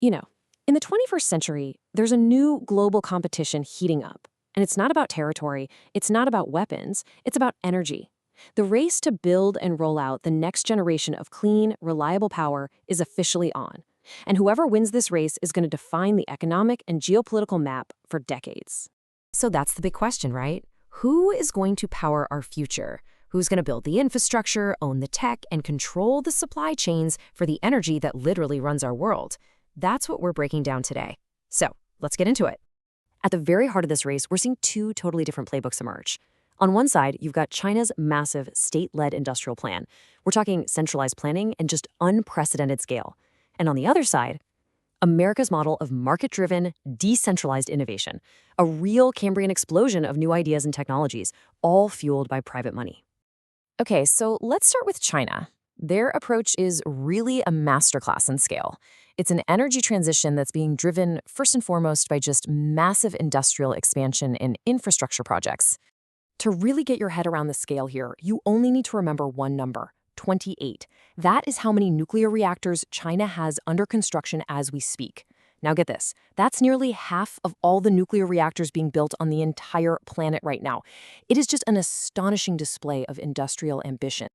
You know, in the 21st century, there's a new global competition heating up. And it's not about territory, it's not about weapons, it's about energy. The race to build and roll out the next generation of clean, reliable power is officially on. And whoever wins this race is going to define the economic and geopolitical map for decades. So that's the big question, right? Who is going to power our future? Who's going to build the infrastructure, own the tech, and control the supply chains for the energy that literally runs our world? That's what we're breaking down today. So let's get into it. At the very heart of this race, we're seeing two totally different playbooks emerge. On one side, you've got China's massive state-led industrial plan. We're talking centralized planning and just unprecedented scale. And on the other side, America's model of market-driven, decentralized innovation, a real Cambrian explosion of new ideas and technologies, all fueled by private money. Okay, so let's start with China. Their approach is really a masterclass in scale. It's an energy transition that's being driven first and foremost by just massive industrial expansion and infrastructure projects. To really get your head around the scale here, you only need to remember one number: 28. That is how many nuclear reactors China has under construction as we speak. Now get this, that's nearly half of all the nuclear reactors being built on the entire planet right now. It is just an astonishing display of industrial ambition.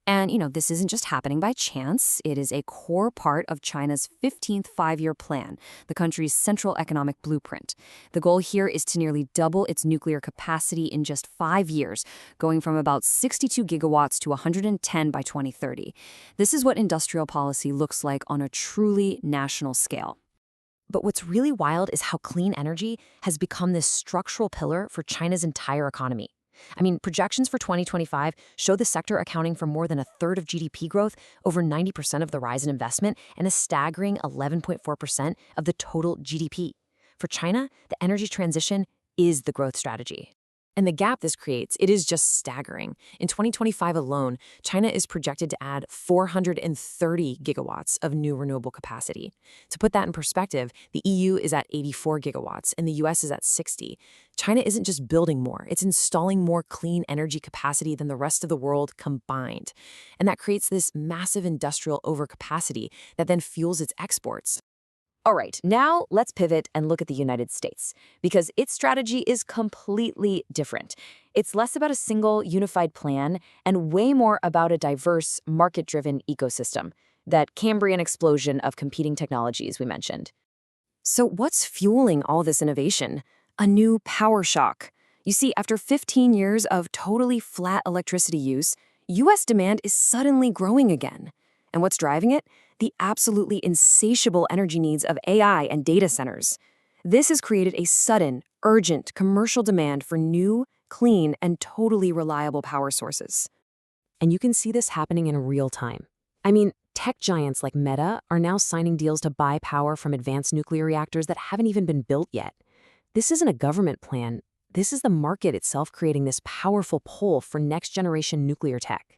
And, this isn't just happening by chance. It is a core part of China's 15th five-year plan, the country's central economic blueprint. The goal here is to nearly double its nuclear capacity in just 5 years, going from about 62 gigawatts to 110 by 2030. This is what industrial policy looks like on a truly national scale. But what's really wild is how clean energy has become this structural pillar for China's entire economy. I mean, projections for 2025 show the sector accounting for more than a third of GDP growth, over 90% of the rise in investment, and a staggering 11.4% of the total GDP. For China, the energy transition is the growth strategy. And the gap this creates, it is just staggering. In 2025 alone, China is projected to add 430 gigawatts of new renewable capacity. To put that in perspective, the EU is at 84 gigawatts and the US is at 60. China isn't just building more, it's installing more clean energy capacity than the rest of the world combined. And that creates this massive industrial overcapacity that then fuels its exports. All right, now let's pivot and look at the United States, because its strategy is completely different. It's less about a single unified plan and way more about a diverse, market-driven ecosystem, that Cambrian explosion of competing technologies we mentioned. So what's fueling all this innovation? A new power shock. You see, after 15 years of totally flat electricity use, US demand is suddenly growing again. And what's driving it? The absolutely insatiable energy needs of AI and data centers. This has created a sudden, urgent commercial demand for new, clean, and totally reliable power sources. And you can see this happening in real time. I mean, tech giants like Meta are now signing deals to buy power from advanced nuclear reactors that haven't even been built yet. This isn't a government plan. This is the market itself creating this powerful pull for next-generation nuclear tech.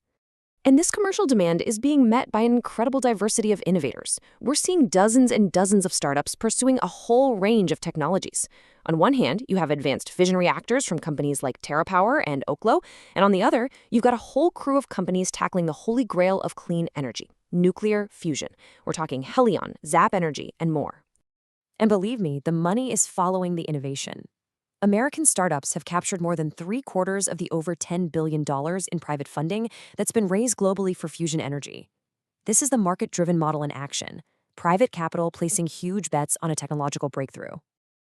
And this commercial demand is being met by an incredible diversity of innovators. We're seeing dozens and dozens of startups pursuing a whole range of technologies. On one hand, you have advanced fission reactors from companies like TerraPower and Oklo, and on the other, you've got a whole crew of companies tackling the holy grail of clean energy, nuclear fusion. We're talking Helion, Zap Energy, and more. And believe me, the money is following the innovation. American startups have captured more than 3/4 of the over $10 billion in private funding that's been raised globally for fusion energy. This is the market-driven model in action, private capital placing huge bets on a technological breakthrough.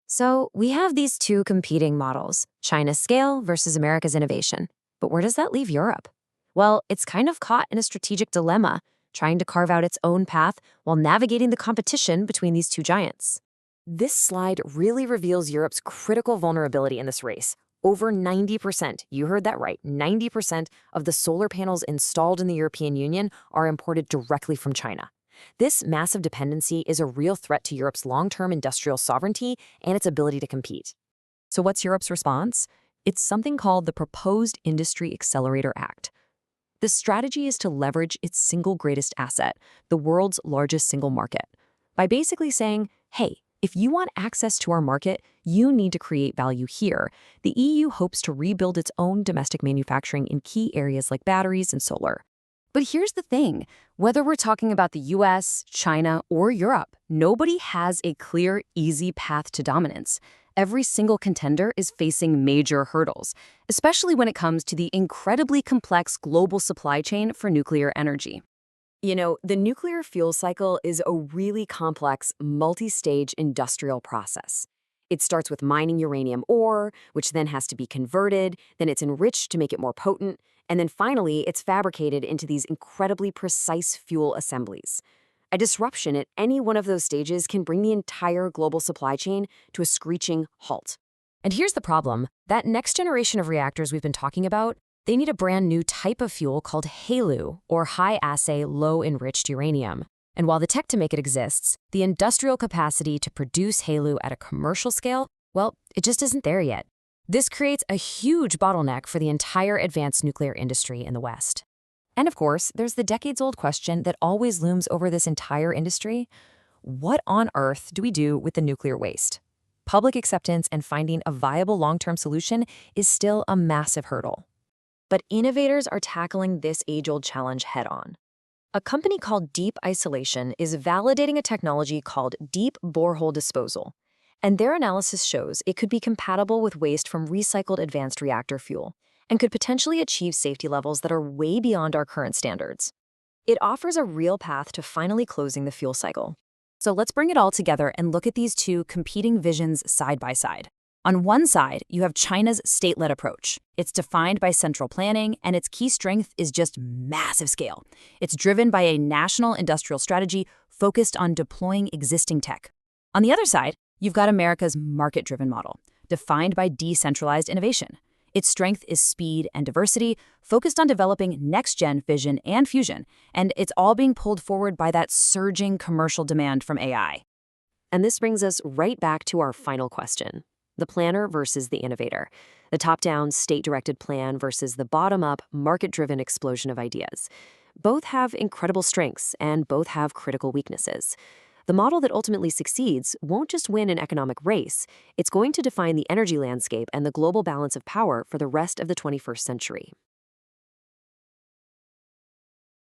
So we have these two competing models, China's scale versus America's innovation. But where does that leave Europe? Well, it's kind of caught in a strategic dilemma, trying to carve out its own path while navigating the competition between these two giants. This slide really reveals Europe's critical vulnerability in this race. Over 90%, you heard that right, 90% of the solar panels installed in the European Union are imported directly from China. This massive dependency is a real threat to Europe's long-term industrial sovereignty and its ability to compete. So what's Europe's response? It's something called the Proposed Industry Accelerator Act. The strategy is to leverage its single greatest asset, the world's largest single market, by basically saying, hey, if you want access to our market, you need to create value here. The EU hopes to rebuild its own domestic manufacturing in key areas like batteries and solar. But here's the thing. Whether we're talking about the US, China, or Europe, nobody has a clear, easy path to dominance. Every single contender is facing major hurdles, especially when it comes to the incredibly complex global supply chain for nuclear energy. You know, the nuclear fuel cycle is a really complex, multi-stage industrial process. It starts with mining uranium ore, which then has to be converted, then it's enriched to make it more potent, and then finally it's fabricated into these incredibly precise fuel assemblies. A disruption at any one of those stages can bring the entire global supply chain to a screeching halt. And here's the problem. That next generation of reactors we've been talking about, they need a brand new type of fuel called HALEU, or high-assay low-enriched uranium. And while the tech to make it exists, the industrial capacity to produce HALEU at a commercial scale, well, it just isn't there yet. This creates a huge bottleneck for the entire advanced nuclear industry in the West. And of course, there's the decades-old question that always looms over this entire industry. What on earth do we do with the nuclear waste? Public acceptance and finding a viable long-term solution is still a massive hurdle. But innovators are tackling this age-old challenge head-on. A company called Deep Isolation is validating a technology called deep borehole disposal, and their analysis shows it could be compatible with waste from recycled advanced reactor fuel and could potentially achieve safety levels that are way beyond our current standards. It offers a real path to finally closing the fuel cycle. So let's bring it all together and look at these two competing visions side by side. On one side, you have China's state-led approach. It's defined by central planning, and its key strength is just massive scale. It's driven by a national industrial strategy focused on deploying existing tech. On the other side, you've got America's market-driven model, defined by decentralized innovation. Its strength is speed and diversity, focused on developing next-gen fission and fusion, and it's all being pulled forward by that surging commercial demand from AI. And this brings us right back to our final question. The planner versus the innovator, the top-down, state-directed plan versus the bottom-up, market-driven explosion of ideas. Both have incredible strengths, and both have critical weaknesses. The model that ultimately succeeds won't just win an economic race, it's going to define the energy landscape and the global balance of power for the rest of the 21st century.